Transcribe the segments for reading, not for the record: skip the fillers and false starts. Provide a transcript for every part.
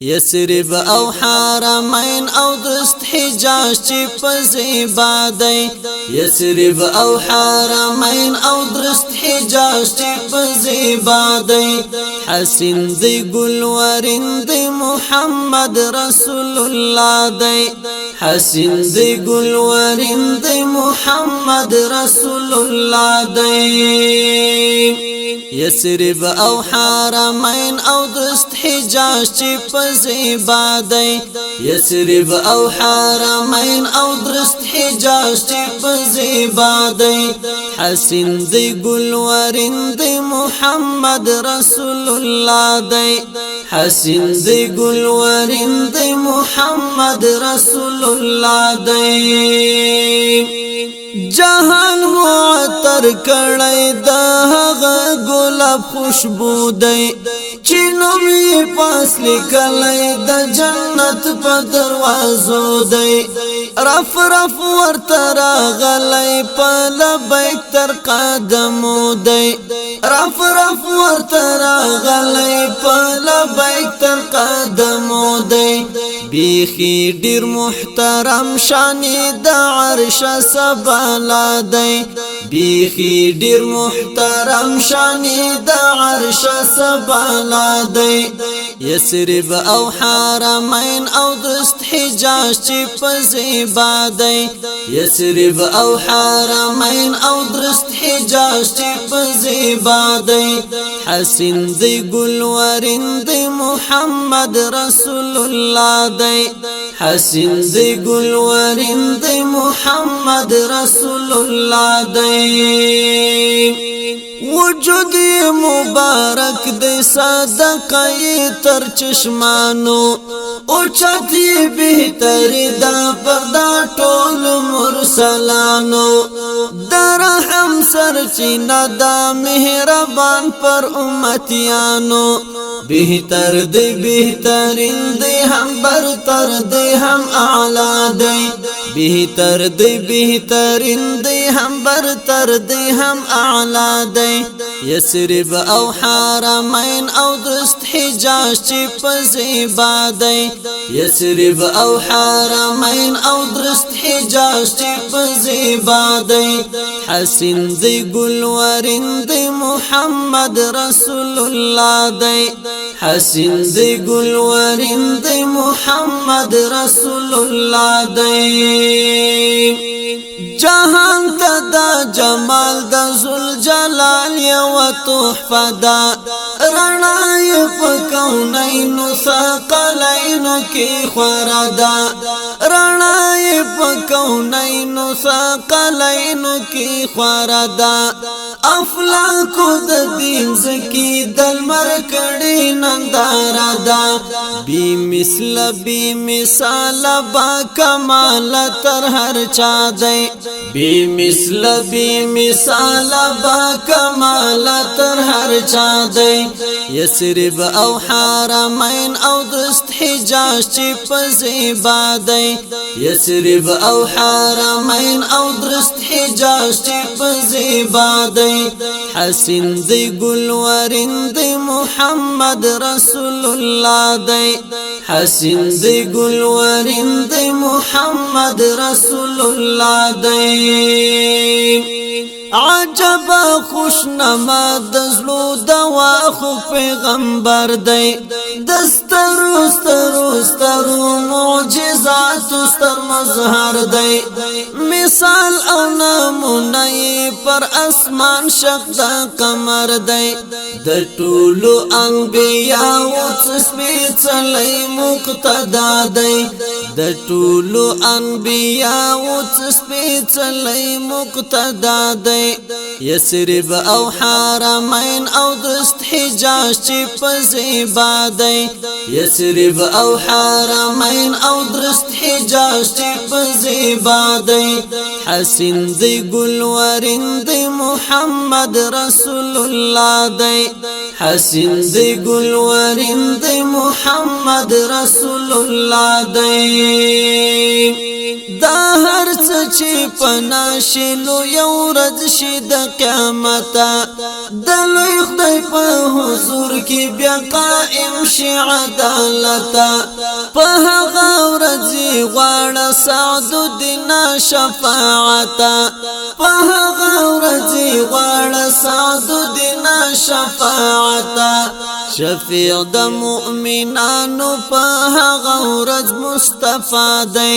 یثرب او حرمین او درست حجاز چی پزیبا دی یثرب او حرمین او درست حجاز چی پزیبا دی حسین دی گلورین دی محمد رسول الله دی حسین دی گلورین دی محمد رسول الله دی یثرب او حرمین او درست حجاز چی پزیبا دی یثرب او حرمین او درست حجاز چی پزیبا دی حسین دی گلورین دی محمد رسول الله دی حسین دی گلورین دی محمد رسول الله دی جهان معطر کړی د هغه ګلاب خوشبو دی چې نومي پاس لیکلی د جنت په دروازو دی رف رف ورته راغلی په لبیک تر قدمو دی رف رف ورته راغلی په لبیک تر قدمو دی بیخي ډیر محترم شانی د عرش سبالا دی بیخي ډیر محترم شانی د عرش سبالا دی یثرب او حرمین او درست حجاز چی پزیبا دی یثرب او حرمین او درست حجاز چی پزیبا دی حسین دی گلورین دی محمد رسول الله دی حسین دی گلورین دی محمد رسول الله دی وجود مبارک دی صدقه تر چشمانو اوچتی بهتری دا پردا ټول مرسلانو درهم سرچینه دا مهربان پر امتیانو بهتر دی بهترین دی هم برتر دی هم اعلی دی بهتر دی بهترین دی هم برتر دی هم اعلی دی یثرب او حرمین او درست حجاز چی پزیبا دی یثرب او حرمین او درست حجاز چی پزیبا دی حسین دی گلورین دی محمد رسول الله دی حسین دی گلورین دی محمد رسول الله دی جهان دا جمال دا ذوالجلال یو تحفه دا رڼای په کونینو ثقلینو کې خورا دا رڼای په کونینو ثقلینو کې خورا دا افلاکو د دین زکی دل مرکړی نندارا دا بی مثل بی مثال با کمال تر هر چا دی بی مثل بی مثال با کمال تر هر چا دی یثرب او حرمین او درست حجاز چی پزیبا دی یثرب او حرمین او درست حجاز چی پزیبا دی حسین دی گلورین دی محمد رسول الله دی حسین دی گلورین دی محمد رسول الله دی عجب خوشنما دزلو دوا خو پیغمبر دی دسترو سترو سترو معجزات ستر مظهر دی مثال او نمونه پر اسمان شق دا قمر دی د ټولو انبیاء سپېڅلی مقتدا دی د ټولو انبیاء سپېڅلی مقتدا دی یثرب او حرمین او درست حجاز چی پزیبا دی یثرب او حرمین او درست حجاز پزیبا دی حسین دی گلورین دی محمد رسول الله دی حسین دی گلورین دی محمد رسول الله دی دا هر څه چې پناشلو یو ورځ شي د قیامت د لوی خدای په حضور کې بیا قائم شي عدالت په هغه ورځ غواړه سعد الدین شفاعت په هغه ورځ غواړه سعد الدین شفاعت شفیع د مؤمنانو په هغه ورځ مصطفی دی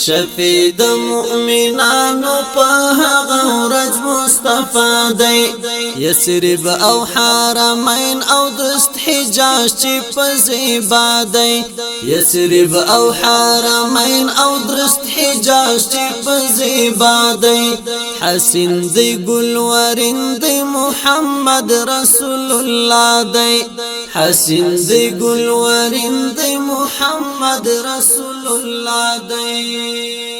شفیع د مؤمنانو په هغه ورځ مصطفی دی یثرب او حرمین او درست حجاز چې پزیبا دی یثرب او حرمین او درست حجاز چې پزیبا دی حسین دی گلورین دی محمد رسول الله دی حسین دی گلورین دی محمد رسول الله دی